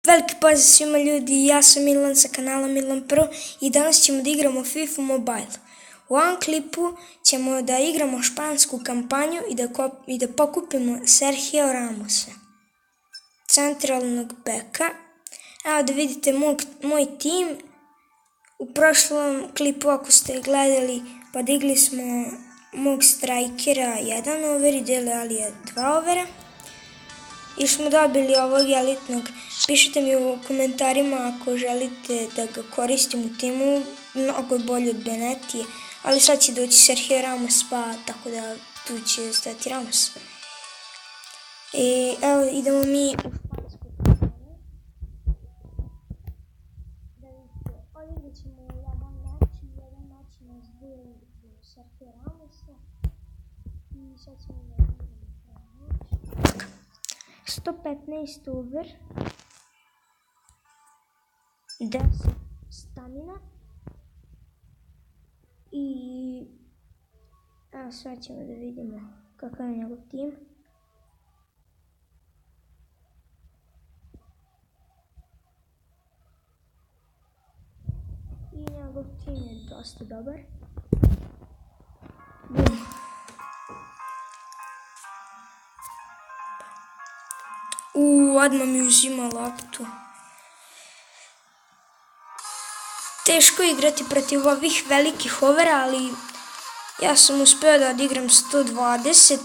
Veliki pozdrav svima ljudi, ja sam Milan sa kanala Milan Pro i danas ćemo da igramo FIFA Mobile. U ovom klipu ćemo da igramo špansku kampanju i da pokupimo Sergio Ramosa, centralnog beka. Evo da vidite moj tim. U prošlom klipu, ako ste gledali, podigli smo mog strajkera 1 over i Dele Alija 2 overa. I smo dobili ovog elitnog. Pišite mi u komentarima ako želite da ga koristim u timu, mnogo je bolje od Benetije, ali sad će doći Sergio Ramos, pa tako da tu će stati Ramos. I evo idemo mi u špansku kampanju. Da vidite, odigrat ćemo jedan meč nas bili do Sergio Ramosa i sad ćemo da igramo meč. 115 over, 10 stamina i evo sad ćemo da vidimo kakav je njegov tim. I njegov tim je dosta dobar. Odmah mi uzima loptu. Teško je igrati protiv ovih velikih overa, ali ja sam uspeo da odigram 120.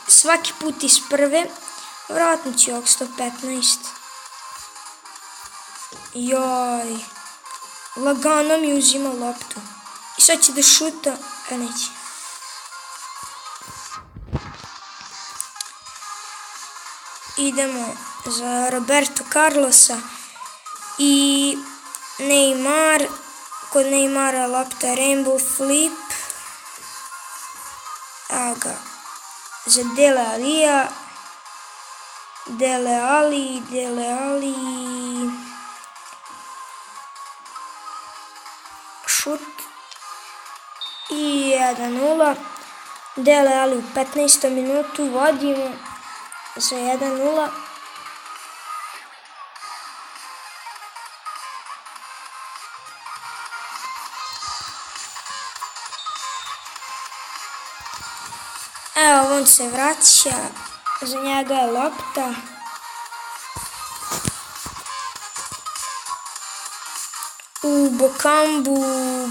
Svaki put iz prve. Vratno ću ovog 115. Joj. Lagano mi uzima loptu. I sad će da šuta. Neće. Idemo za Roberto Carlosa i Neymar. Kod Neymara lopta Rainbow Flip. Evo ga. Za Dele Alija. Dele Ali. Šut. I 1-0. Dele Ali u 15. minutu vodimo za 1-0. Evo on se vraća, za njega je lopta.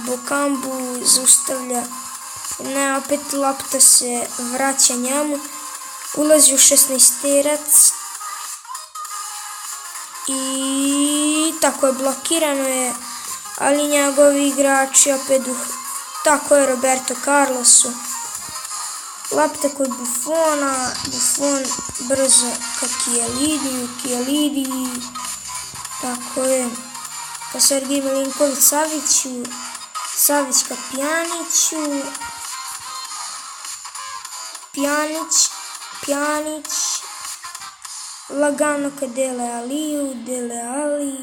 Bokambu zaustavlja. Ne, opet lopta se vraća njemu. Ulazi u 16-terac. I tako je, blokirano je. Ali njegovi igrači opet tako je Roberto Carlosu. Lopta kod Buffona. Buffon brzo ka Chiellini. Tako je. Ka Sergej Milinković Saviću. Savić ka Pjaniću. Pjanić, lagano ka Dele Aliju, Dele Ali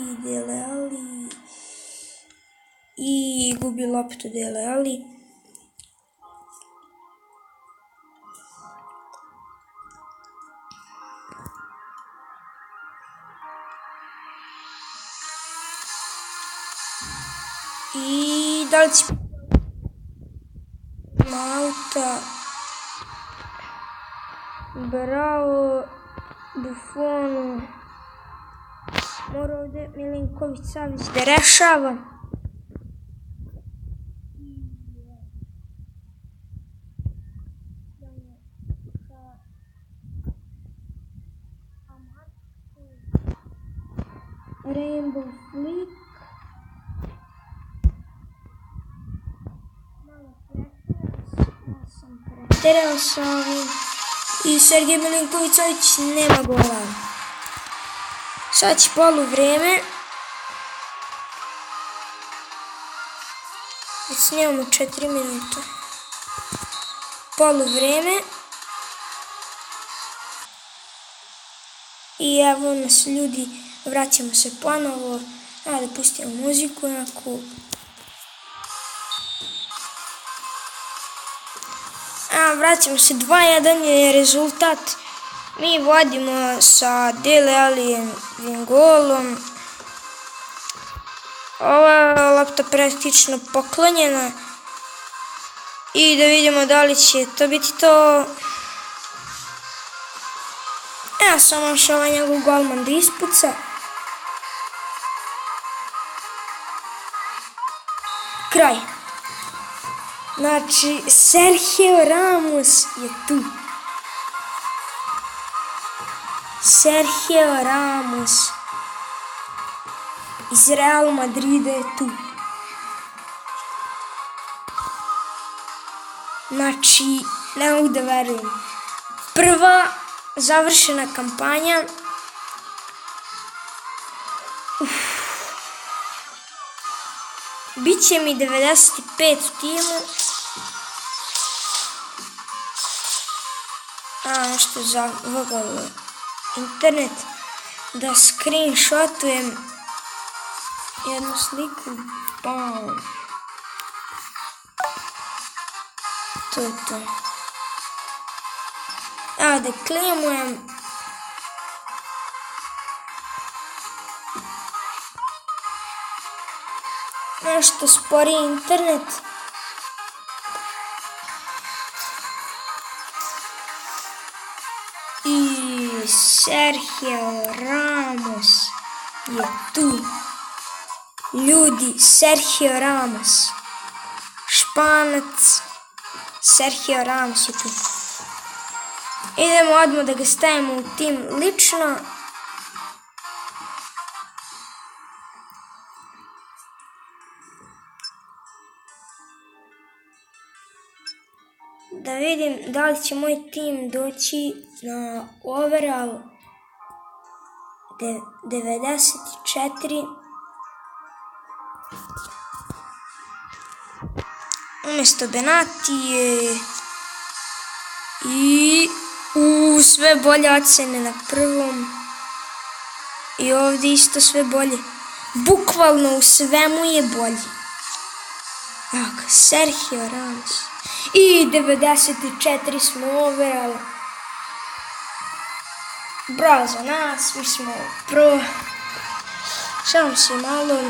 i gubi loptu Dele Ali. I da li će Malta. Bravo Buffonu. Mora ovdje Milinković Savić da rešava. Rainbow Flip. Preterao sa ovim. I Sergej Milinković Savić nema gola. Sad će poluvrijeme. Snijemo 4 minuta. Poluvrijeme. I evo nas ljudi, vraćamo se ponovo. Evo da pustimo muziku neku. Vraćamo se, 2-1 je rezultat. Mi vodimo sa Dele Allijevim golom. Ova je lopta praktično poklonjena. I da vidimo da li će to biti to. Evo samo što ovaj njegov golman da ispuca. Kraj. Znači, Sergio Ramos je tu. Sergio Ramos iz Real Madrida je tu. Znači, ne mogu da verujem. Prva završena kampanja. Biće mi 95 u timu. Nešto zavagalo internet. Da screenshotujem jednu sliku. Bam. To je to. Evo da klemujem. Nešto spori internet. I Sergio Ramos je tu. Ljudi, Sergio Ramos. Španac. Sergio Ramos je tu. Idemo odmah da ga stavimo u tim lično. Da vidim da li će moj tim doći na overall 94. Umjesto Benatije i sve bolje ocene na prvom. I ovdje isto sve bolje. Bukvalno u svemu je bolje. Evo ga, Sergio Ramos. I 94 smo overall. Bravo za nas, mi smo pro. Samo se malo.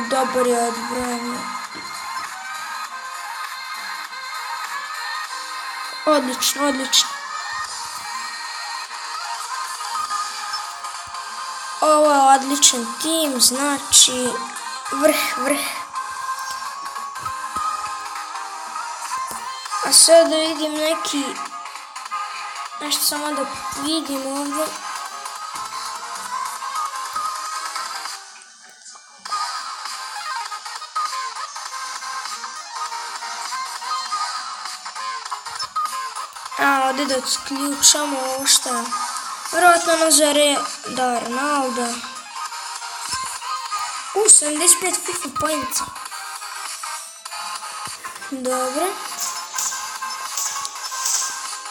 Dobar je odbrojanje. Odlično, odlično. Ovo je odličan tim, znači vrh. A sad da vidim nešto samo da vidim ovdje. A ovdje da odključamo ovo što je. Vjerojatno nazove da Ronaldo. 75 FIFA pointa. Dobro.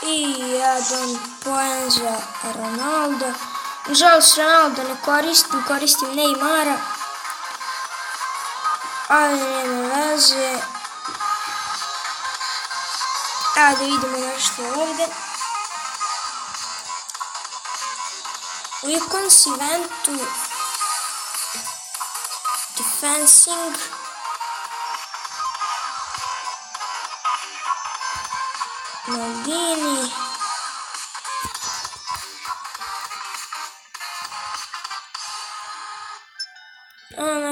I jedan poen za Ronaldo. Nažalost Ronaldo ne koristim Neymara. Ali nema veze. A da vidimo nešto ovdje. U Icons eventu Defensing Maldini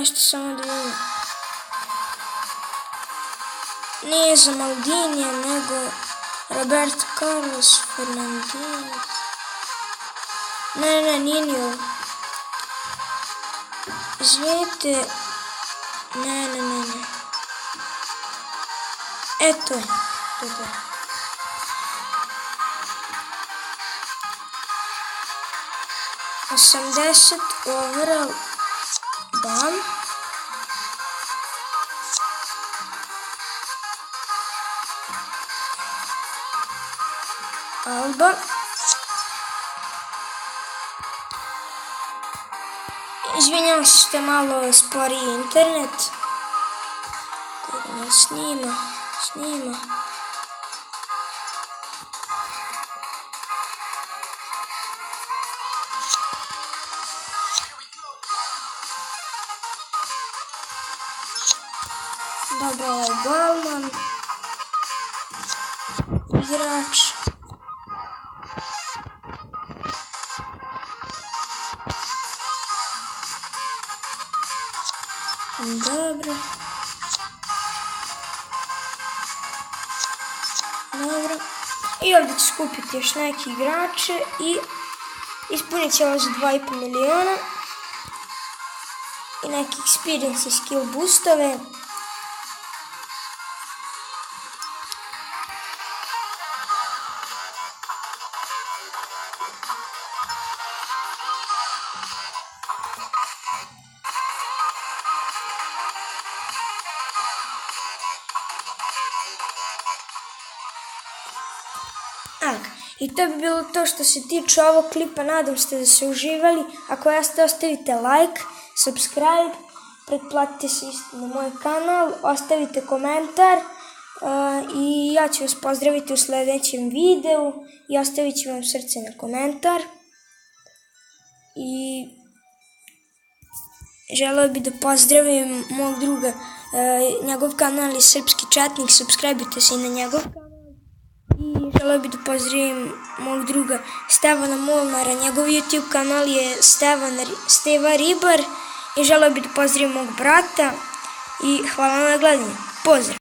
nešto samo da vidim. Nije za Maldinija, nego Roberto Carlos Fernandinho. Ne, nije ni ovo. Izvinite. Ne. Eto je. To je. 80 overall. Bam. Alba. Izvinjam se što je malo sporiji internet. Snima. Dobro, ovaj golman. Igrač. Dobro. Dobro. I ovdje ću skupiti još neki igrače i ispunit će ovo za 2,5 miliona. I neki experience i skill boostove. I to bi bilo to što se tiče ovog klipa, nadam se da ste uživali. Ako jeste, ostavite like, subscribe, pretplatite se isto na moj kanal, ostavite komentar i ja ću vas pozdraviti u sljedećem videu i ostavit ću vam srce na komentar. I želeo bih da pozdravim mog druga, njegov kanal je Srpski četnik, subscribe-ite se i na njegov kanal. I želeo bih da pozdravim mog druga Stevana Molnara, njegov YouTube kanal je Steva Ribar i želeo bih da pozdravim mog brata i hvala na gledanju. Pozdrav!